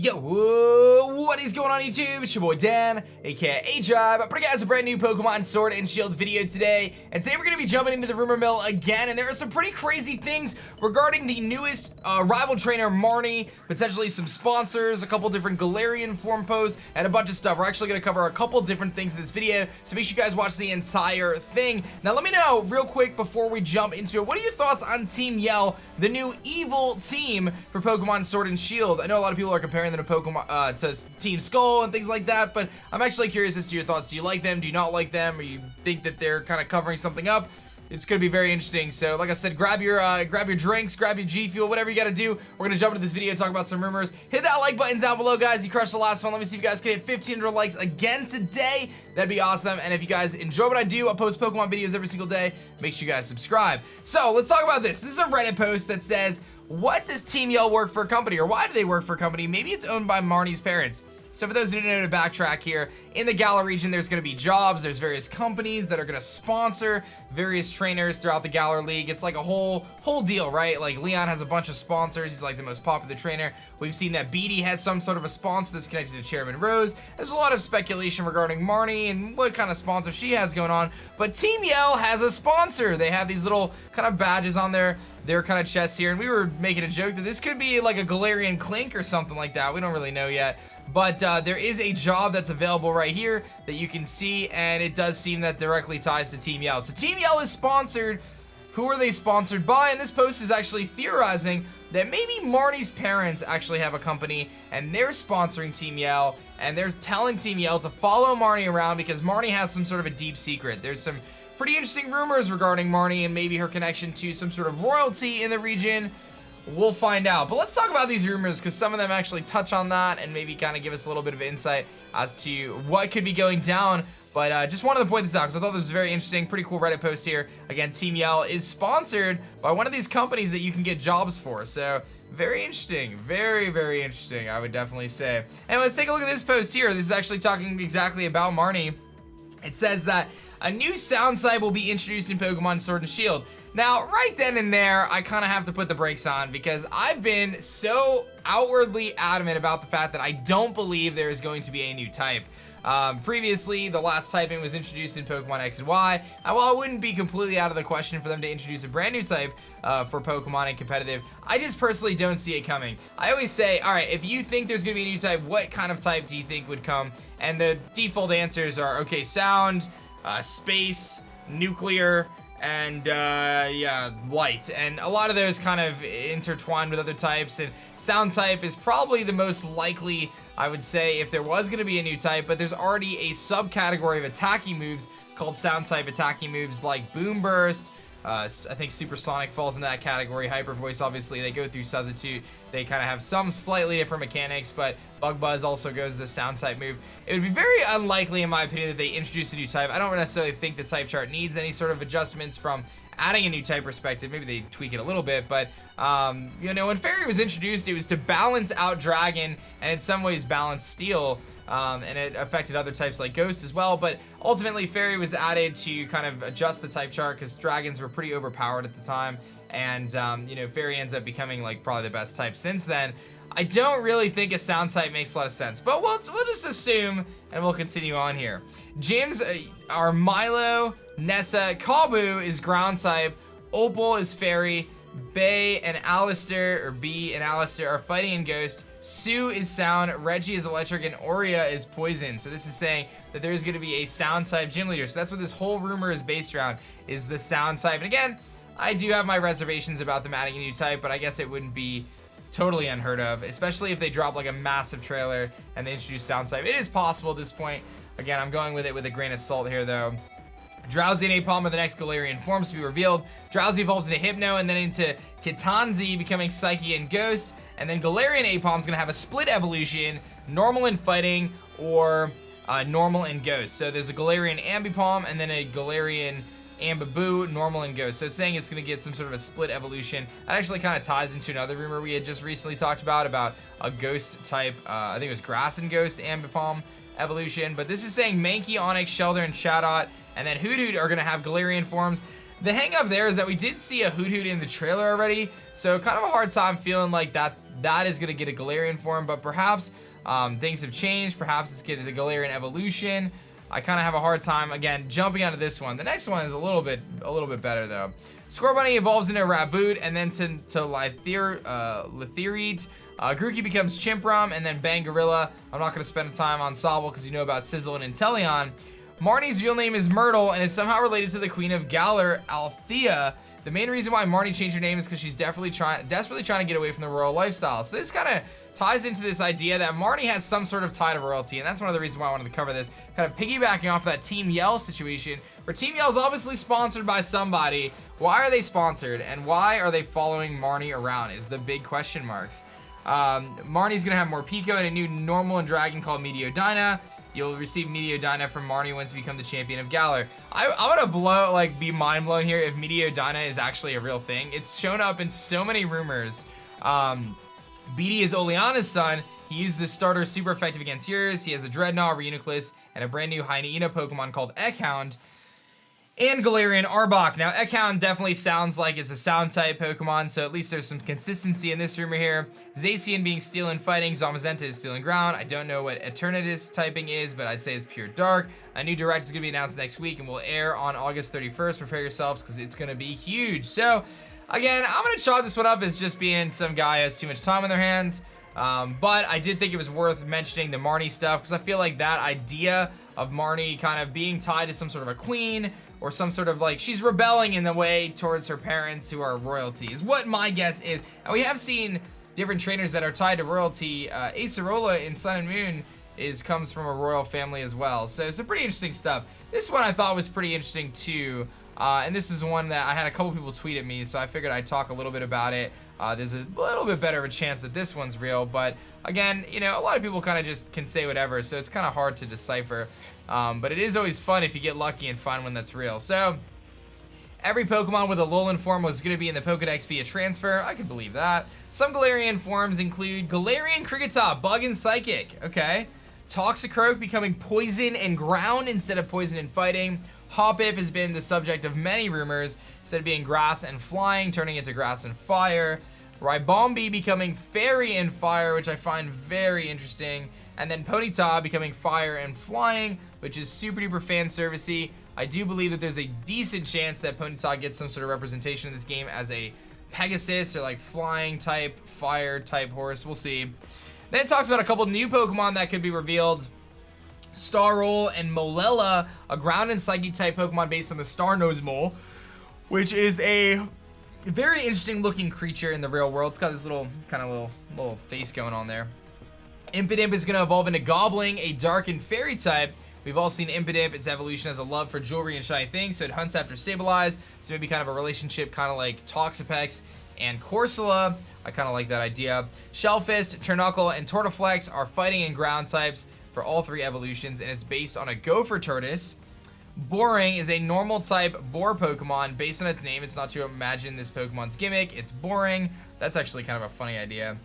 Yo, what is going on YouTube? It's your boy Dan, aka aDrive. I'm bringing you guys a brand new Pokemon Sword and Shield video today. And today we're going to be jumping into the rumor mill again. And there are some pretty crazy things regarding the newest rival trainer, Marnie. Potentially some sponsors, a couple different Galarian Form posts, and a bunch of stuff. We're actually going to cover a couple different things in this video. So make sure you guys watch the entire thing. Now let me know real quick before we jump into it. What are your thoughts on Team Yell, the new evil team for Pokemon Sword and Shield? I know a lot of people are comparing them to Pokemon to Team Skull and things like that, but I'm actually curious as to your thoughts. Do you like them? Do you not like them? Or you think that they're kind of covering something up? It's gonna be very interesting. So like I said, grab your drinks, grab your G Fuel, whatever you gotta do. We're gonna jump into this video and talk about some rumors. Hit that like button down below, guys. You crushed the last one. Let me see if you guys can hit 1,500 likes again today. That'd be awesome. And if you guys enjoy what I do, I post Pokemon videos every single day. Make sure you guys subscribe. So let's talk about this. This is a Reddit post that says, what does Team Yell work for a company, or why do they work for a company? Maybe it's owned by Marnie's parents. So for those who didn't know, to backtrack here, in the Galar region, there's going to be jobs. There's various companies that are going to sponsor various trainers throughout the Galar League. It's like a whole deal, right? Like Leon has a bunch of sponsors. He's like the most popular trainer. We've seen that Beatty has some sort of a sponsor that's connected to Chairman Rose. There's a lot of speculation regarding Marnie and what kind of sponsor she has going on. But Team Yell has a sponsor. They have these little kind of badges on their kind of chests here, and we were making a joke that this could be like a Galarian Clink or something like that. We don't really know yet, but there is a job that's available right here that you can see, and it does seem that directly ties to Team Yell. So Team Yell is sponsored. Who are they sponsored by? And this post is actually theorizing that maybe Marnie's parents actually have a company and they're sponsoring Team Yell, and they're telling Team Yell to follow Marnie around because Marnie has some sort of a deep secret. There's some pretty interesting rumors regarding Marnie and maybe her connection to some sort of royalty in the region. We'll find out. But let's talk about these rumors, because some of them actually touch on that and maybe kind of give us a little bit of insight as to what could be going down. But just wanted to point this out because I thought this was very interesting. Pretty cool Reddit post here. Again, Team Yell is sponsored by one of these companies that you can get jobs for. So very interesting. Very, very interesting, I would definitely say. And let's take a look at this post here. This is actually talking exactly about Marnie. It says that a new sound site will be introduced in Pokemon Sword and Shield. Now, right then and there, I kind of have to put the brakes on because I've been so outwardly adamant about the fact that I don't believe there is going to be a new type. Previously, the last typing was introduced in Pokemon X and Y, and while it wouldn't be completely out of the question for them to introduce a brand new type for Pokemon and competitive, I just personally don't see it coming. I always say, alright, if you think there's going to be a new type, what kind of type do you think would come? And the default answers are, okay, sound, space, nuclear, and yeah, light. And a lot of those kind of intertwined with other types, and sound type is probably the most likely, I would say, if there was going to be a new type. But there's already a subcategory of attacking moves called sound type attacking moves, like Boom Burst. I think Supersonic falls in that category. Hyper Voice, obviously, they go through Substitute. They kind of have some slightly different mechanics, but Bug Buzz also goes as a sound type move. It would be very unlikely, in my opinion, that they introduce a new type. I don't necessarily think the type chart needs any sort of adjustments from adding a new type perspective. Maybe they tweak it a little bit, but you know, when Fairy was introduced, it was to balance out Dragon and in some ways balance Steel. And it affected other types like Ghost as well, but ultimately Fairy was added to kind of adjust the type chart because Dragons were pretty overpowered at the time, and you know, Fairy ends up becoming like probably the best type since then. I don't really think a sound type makes a lot of sense, but we'll just assume, and we'll continue on here. Gyms are Milo, Nessa, Kabu is ground type, Opal is Fairy, Bay and Alistair, or B and Alistair, are fighting and Ghost. Sue is sound, Reggie is electric, and Aurea is poison. So this is saying that there's going to be a sound type gym leader. So that's what this whole rumor is based around, is the sound type. And again, I do have my reservations about them adding a new type, but I guess it wouldn't be totally unheard of, especially if they drop like a massive trailer and they introduce sound type. It is possible at this point. Again, I'm going with it with a grain of salt here, though. Drowsy and Apom are the next Galarian Forms to be revealed. Drowsy evolves into Hypno and then into Kitanzi, becoming Psyche and Ghost. And then Galarian Apom is going to have a split evolution, normal and fighting, or normal and Ghost. So there's a Galarian Ambipom and then a Galarian Ambiboo, normal and Ghost. So it's saying it's going to get some sort of a split evolution. That actually kind of ties into another rumor we had just recently talked about a Ghost type, I think it was Grass and Ghost Ambipom evolution. But this is saying Mankey, Onix, Shelter, and Shadot, and then Hoothoot are going to have Galarian Forms. The hang up there is that we did see a Hoot in the trailer already, so kind of a hard time feeling like that is going to get a Galarian form, but perhaps things have changed. Perhaps it's getting the Galarian evolution. I kind of have a hard time, again, jumping onto this one. The next one is a little bit better, though. Scorbunny evolves into Raboot, and then to Lithirite. Grookey becomes Chimprum, and then Bangorilla. I'm not going to spend time on Sobble because you know about Sizzle and Inteleon. Marnie's real name is Myrtle and is somehow related to the Queen of Galar, Althea. The main reason why Marnie changed her name is because she's desperately trying to get away from the royal lifestyle. So this kind of ties into this idea that Marnie has some sort of tie to royalty, and that's one of the reasons why I wanted to cover this. Kind of piggybacking off that Team Yell situation, where Team Yell is obviously sponsored by somebody. Why are they sponsored, and why are they following Marnie around is the big question marks. Marnie's gonna have more Pico and a new normal and dragon called Meteodyna. You'll receive Meteodyna from Marnie once you become the champion of Galar. I would be mind blown here if Meteodyna is actually a real thing. It's shown up in so many rumors. BD is Oleana's son. He used the starter super effective against yours. He has a Dreadnought, Reuniclus, and a brand new Hyena Pokemon called Eckhound. And Galarian Arbok. Now, Eckhound definitely sounds like it's a sound type Pokemon, so at least there's some consistency in this rumor here. Zacian being Steel and Fighting, Zamazenta is Steel and Ground. I don't know what Eternatus typing is, but I'd say it's pure Dark. A new Direct is going to be announced next week and will air on August 31st. Prepare yourselves because it's going to be huge. So, again, I'm going to chalk this one up as just being some guy who has too much time on their hands. But I did think it was worth mentioning the Marnie stuff because I feel like that idea of Marnie kind of being tied to some sort of a queen or some sort of she's rebelling in the way towards her parents who are royalty is what my guess is. And we have seen different trainers that are tied to royalty. Acerola in Sun and Moon comes from a royal family as well. So some pretty interesting stuff. This one I thought was pretty interesting too. And this is one that I had a couple people tweet at me, so I figured I'd talk a little bit about it. There's a little bit better of a chance that this one's real, but again, you know, a lot of people kind of just can say whatever, so it's kind of hard to decipher. But it is always fun if you get lucky and find one that's real. So, every Pokemon with a Alolan form was going to be in the Pokedex via transfer. I can believe that. Some Galarian forms include Galarian Kricketot, Bug and Psychic. Okay. Toxicroak becoming Poison and Ground instead of Poison and Fighting. Hoppip has been the subject of many rumors, instead of being Grass and Flying, turning into Grass and Fire. Ribombee becoming Fairy and Fire, which I find very interesting. And then Ponyta becoming Fire and Flying, which is super duper fan servicey. I do believe that there's a decent chance that Ponyta gets some sort of representation in this game as a Pegasus or flying type, fire type horse. We'll see. Then it talks about a couple new Pokemon that could be revealed. Starroll and Molella, a ground and psychic type Pokemon based on the Star-Nosed Mole, which is a very interesting looking creature in the real world. It's got this little face going on there. Impidimp is going to evolve into Gobbling, a dark and fairy type. We've all seen Impidimp. Its evolution has a love for jewelry and shiny things, so it hunts after Stabilize. So maybe kind of a relationship kind of like Toxapex and Corsola. I kind of like that idea. Shellfist, Turnuckle, and Tortaflex are fighting and ground types for all three evolutions, and it's based on a Gopher Tortoise. Boring is a normal type boar Pokemon. Based on its name, it's not to imagine this Pokemon's gimmick. It's boring. That's actually kind of a funny idea.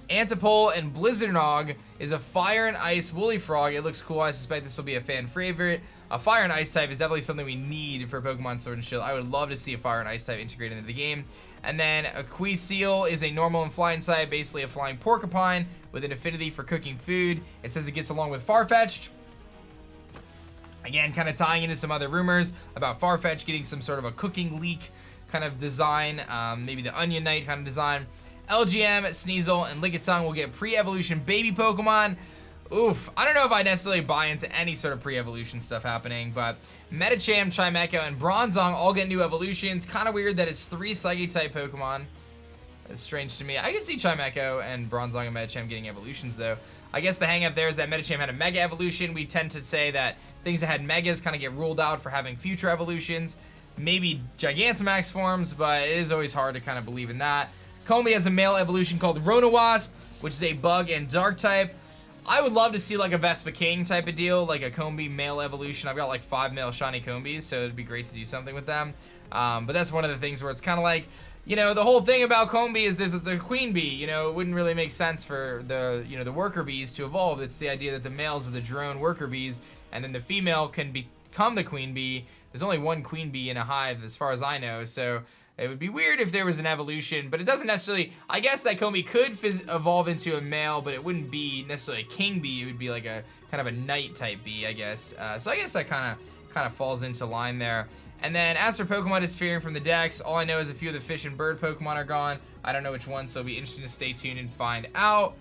Antipole and Blizzardnog is a fire and ice woolly frog. It looks cool. I suspect this will be a fan favorite. A fire and ice type is definitely something we need for Pokemon Sword and Shield. I would love to see a fire and ice type integrated into the game. And then a Queaseel is a normal and flying type, basically a flying porcupine with an affinity for cooking food. It says it gets along with Farfetch'd. Again, kind of tying into some other rumors about Farfetch'd getting some sort of a cooking leek kind of design, maybe the Onion Knight kind of design. LGM, Sneasel, and Lickitung will get pre-evolution baby Pokemon. Oof, I don't know if I necessarily buy into any sort of pre-evolution stuff happening, but Medicham, Chimecho, and Bronzong all get new evolutions. Kind of weird that it's 3 Psychic-type Pokemon. That's strange to me. I can see Chimecho and Bronzong and Medicham getting evolutions, though. I guess the hang-up there is that Medicham had a Mega Evolution. We tend to say that things that had Megas kind of get ruled out for having future evolutions. Maybe Gigantamax forms, but it is always hard to kind of believe in that. Combi has a male evolution called Ronawasp, which is a bug and dark type. I would love to see like a Vespa King type of deal, like a Combi male evolution. I've got like 5 male shiny Combis, so it'd be great to do something with them. But that's one of the things where it's kind of like, you know, the whole thing about Combi is there's the queen bee. You know, it wouldn't really make sense for the, you know, the worker bees to evolve. It's the idea that the males are the drone worker bees, and then the female can become the queen bee. there's only one queen bee in a hive as far as I know, so it would be weird if there was an evolution, but it doesn't necessarily, I guess that Comey could evolve into a male, but it wouldn't be necessarily a king bee. It would be like a kind of a knight type bee, I guess. So I guess that kind of falls into line there. And then as for Pokemon disappearing from the decks, all I know is a few of the fish and bird Pokemon are gone. I don't know which ones, so it'll be interesting to stay tuned and find out.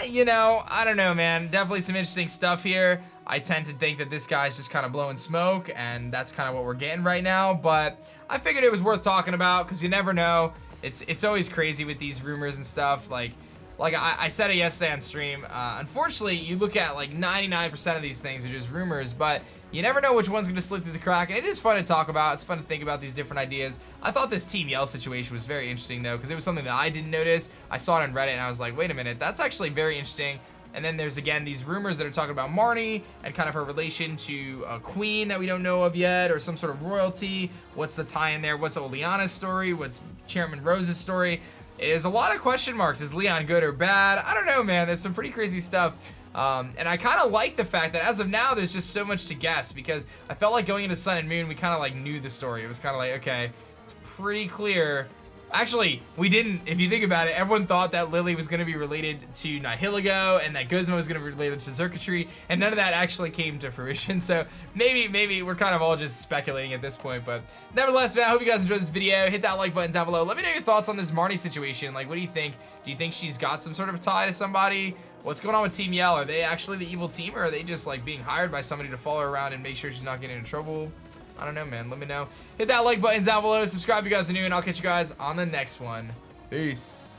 You know, I don't know, man. Definitely some interesting stuff here. I tend to think that this guy's just kind of blowing smoke, and that's kind of what we're getting right now, but I figured it was worth talking about because you never know. It's always crazy with these rumors and stuff. Like I said it yesterday on stream. Unfortunately, you look at like 99% of these things are just rumors, but you never know which one's going to slip through the crack, and it is fun to talk about. It's fun to think about these different ideas. I thought this Team Yell situation was very interesting, though, because it was something that I didn't notice. I saw it on Reddit, and I was like, wait a minute, that's actually very interesting. And then there's, again, these rumors that are talking about Marnie and kind of her relation to a queen that we don't know of yet, or some sort of royalty. What's the tie-in there? What's Oleana's story? What's Chairman Rose's story? There's a lot of question marks. Is Leon good or bad? I don't know, man. There's some pretty crazy stuff. And I kind of like the fact that as of now, there's just so much to guess, because I felt like going into Sun and Moon, we kind of like knew the story. It was kind of like, okay, it's pretty clear. Actually, we didn't. If you think about it, everyone thought that Lily was going to be related to Nihilego and that Guzma was going to be related to Circuitry, and none of that actually came to fruition. So maybe we're kind of all just speculating at this point. But nevertheless, man, I hope you guys enjoyed this video. Hit that like button down below. Let me know your thoughts on this Marnie situation. Like, what do you think? Do you think she's got some sort of tie to somebody? What's going on with Team Yell? Are they actually the evil team, or are they just like being hired by somebody to follow her around and make sure she's not getting into trouble? I don't know, man. Let me know. Hit that like button down below. Subscribe if you guys are new, and I'll catch you guys on the next one. Peace.